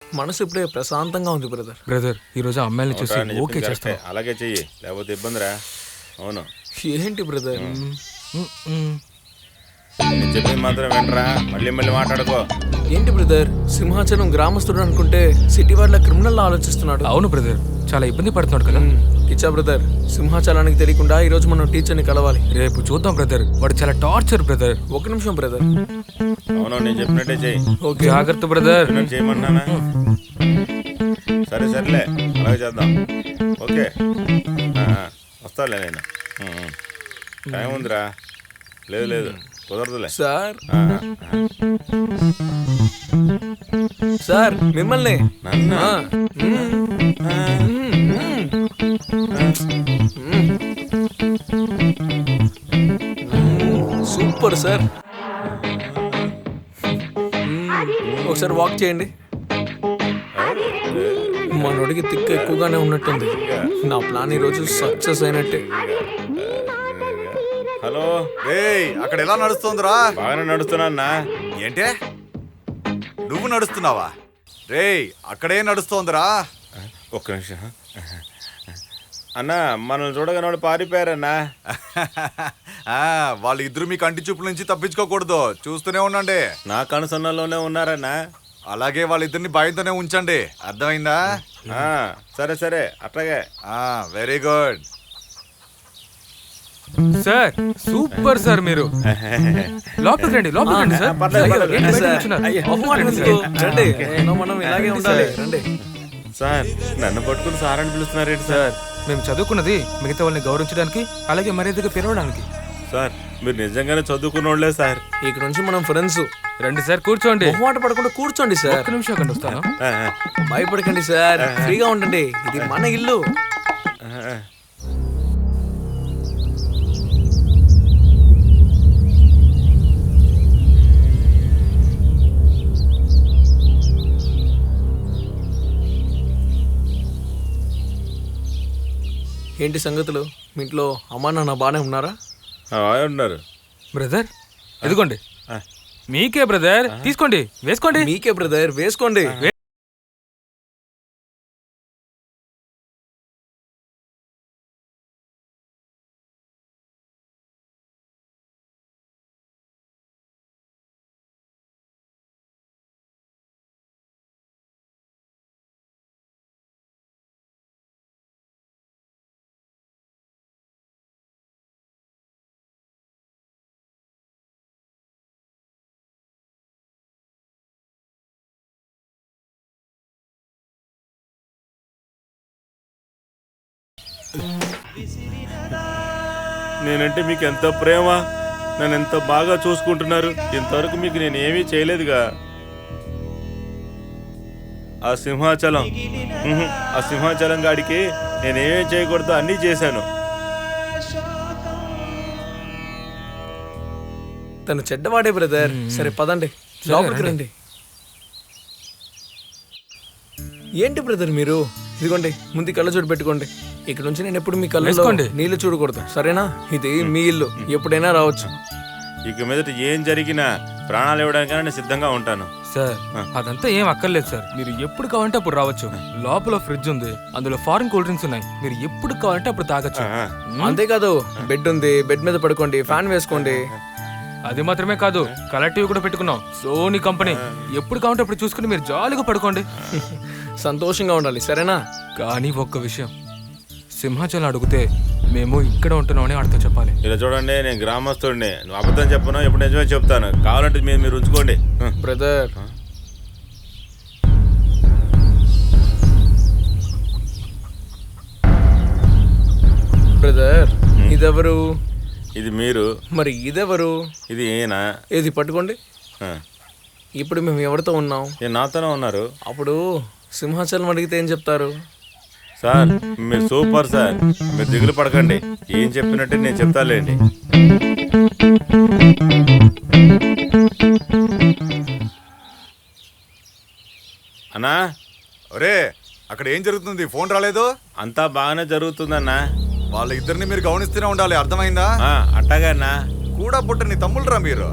మనసు ఇప్పుడే ప్రశాంతంగా ఉంది బ్రదర్. బ్రదర్ ఈరోజు అమ్మాయిని చూసి అవునరా, నేను ఓకే చెప్పింది చేస్తాను. కరెక్టే. అలాగే చెయ్యి, లేకపోతే ఇబ్బందిరా. అవును, ఏంటి బ్రదర్? నేను చెప్పింది మాత్రం వినరా, మళ్ళీ మళ్ళీ మాట్లాడుకో. ఏంటి బ్రదర్, సింహాచలం గ్రామస్తుడు అనుకుంటే సిటీ వాళ్ళ క్రిమినల్ ఆలోచిస్తున్నాడు. అవును బ్రదర్, చాలా ఇబ్బంది పడుతున్నాడు కదా. ఇచ్చా బ్రదర్, సింహాచలానికి తెలియకుండా ఈ రోజు మనం టీచర్ని కలవాలి. రేపు చూద్దాం బ్రదర్, వాడు చాలా టార్చర్ బ్రదర్. ఒక నిమిషం బ్రదర్. అవును, నేను చెప్పినట్టే చెయ్యి. ఓకే జాగ్రత్త బ్రదర్. నేను చేయమన్నానా? సరే సర్లే, అలాగే చేద్దాం. ఓకే, వస్తాలే నేను. టైం ఉందిరా. లేదు లేదు, కుదరదులే. సార్. సార్ మిమ్మల్ని. నన్ను? Super sir. ఒకసారి వాక్ చేయండి. మనోడికి తిక్క ఎక్కువగానే ఉన్నట్టుంది. నా ప్లాన్ ఈరోజు సక్సెస్ అయినట్టే. హలో, రేయ్, అక్కడ ఎలా నడుస్తోందిరా? బాగానే నడుస్తున్నా. ఏంటే నువ్వు నడుస్తున్నావా? రేయ్, అక్కడే నడుస్తోందిరా. ఒక్క నిమిషం అన్నా, మనల్ని చూడగానే వాళ్ళు పారిపోయారన్నా. వాళ్ళు ఇద్దరు మీ కంటి చూపుల నుంచి తప్పించుకోకూడదు, చూస్తూనే ఉండండి. నా కనుసన్నల్లోనే ఉన్నారన్నా. అలాగే వాళ్ళిద్దరిని భయంతోనే ఉంచండి, అర్థమైందా? సరే సరే, అట్లాగే. Very good sir, super sir. మీరు లోపలికి రండి, లోపలికి రండి సార్. పర్లేదు, పర్లేదు. ఏంటి బయట సార్, కూర్చున్నారు? అయ్యో, లోపలికి రండి ఎందుకు? సార్. రండి, మనం ఇలాగే ఉండాలి. రండి సార్, నన్ను పట్టుకుని సార్ అని పిలుస్తున్నారేంటి సార్, మేము చదువుకున్నది మిగతా వాళ్ళని గౌరవించడానికి, అలాగే మర్యాదగా పిలవడానికి. సార్, మీరు నిజంగానే చదువుకున్నోళ్లే సార్. ఇక్కడ నుంచి మనం ఫ్రెండ్స్. రండి సార్, కూర్చోండి. మొహమాట పడకుండా కూర్చోండి సార్. ఒక్క నిమిషం అక్కడ వస్తాను. భయపడకండి సార్, ఫ్రీగా ఉండండి. ఇది మన ఇల్లు. ఏంటి సంగతులు? మీ ఇంట్లో అమ్మా నాన్న బాగానే ఉన్నారా? ఉన్నారు బ్రదర్, ఇదిగోండి. మీకే బ్రదర్, తీసుకోండి, వేసుకోండి. మీకే బ్రదర్, వేసుకోండి. నేనంటే మీకు ఎంత ప్రేమ, నన్ను ఎంత బాగా చూసుకుంటున్నారు. ఇంతవరకు మీకు నేను ఏమీ చేయలేదుగా. ఆ సింహాచలం గాడికి నేనేమేం చేయకూడదో అన్నీ చేశాను. తను చెడ్డవాడే బ్రదర్. సరే పదండి, లోపలికి రండి. ఏంటి బ్రదర్ మీరు? ఇదిగోండి, ముందు కళ్ళ చూడు పెట్టుకోండి. ఇక్కడ నుంచి నేను ఎప్పుడు మీ కళ్ళలో నీళ్లు చూడకూడదు, సరేనా? ఇది మీ ఇల్లు, ఎప్పుడైనా రావచ్చు. ఇక మీదట ఏం జరిగినా ప్రాణాలు ఇవ్వడానికైనా నేను సిద్ధంగా ఉంటాను. సార్, అదంతా ఏం అక్కర్లేదు సార్. మీరు ఎప్పుడు కావాలంటే అప్పుడు రావచ్చు. లోపల ఫ్రిడ్జ్ ఉంది, అందులో ఫారిన్ కూల్ డ్రింక్స్ ఉన్నాయి. మీరు ఎప్పుడు కావాలంటే అప్పుడు తాగొచ్చు. అంతేకాదు, బెడ్ ఉంది, బెడ్ మీద పడుకోండి, ఫ్యాన్ వేసుకోండి. అది మాత్రమే కాదు, కలర్ టీవీ కూడా పెట్టుకున్నాం, సోనీ కంపెనీ. ఎప్పుడు కావాలంటే అప్పుడు చూసుకుని మీరు జాలీగా పడుకోండి. సంతోషంగా ఉండాలి, సరేనా? కానీ ఒక్క విషయం, సింహాచలం అడిగితే మేము ఇక్కడ ఉంటున్నామని అర్థం చెప్పాలి. ఇలా చూడండి, నేను గ్రామస్తుడిని. నువ్వు అబద్ధం చెప్పను, ఇప్పుడు నిజమే చెప్తాను. కావాలంటే మీరు ఉంచుకోండి. బ్రదర్, బ్రదర్, ఇదెవరు? ఇది మీరు. మరి ఇదెవరు? ఇది ఈయన. ఇది పట్టుకోండి. ఇప్పుడు మేము ఎవరితో ఉన్నాం? నాతోనే ఉన్నారు. అప్పుడు సింహాచలం అడిగితే ఏం చెప్తారు? సార్, మీరు సూపర్ సార్, మీరు దిగులు పడకండి. ఏం చెప్పినట్టే నేను చెప్తాలేండి. అన్నా, ఒరే, అక్కడ ఏం జరుగుతుంది? ఫోన్ రాలేదు? అంతా బాగానే జరుగుతుందన్నా. వాళ్ళ ఇద్దరిని మీరు గమనిస్తూనే ఉండాలి, అర్థమైందా? అట్టగా అన్నా. కూడా పుట్టని తమ్ముళ్ళరా మీరు.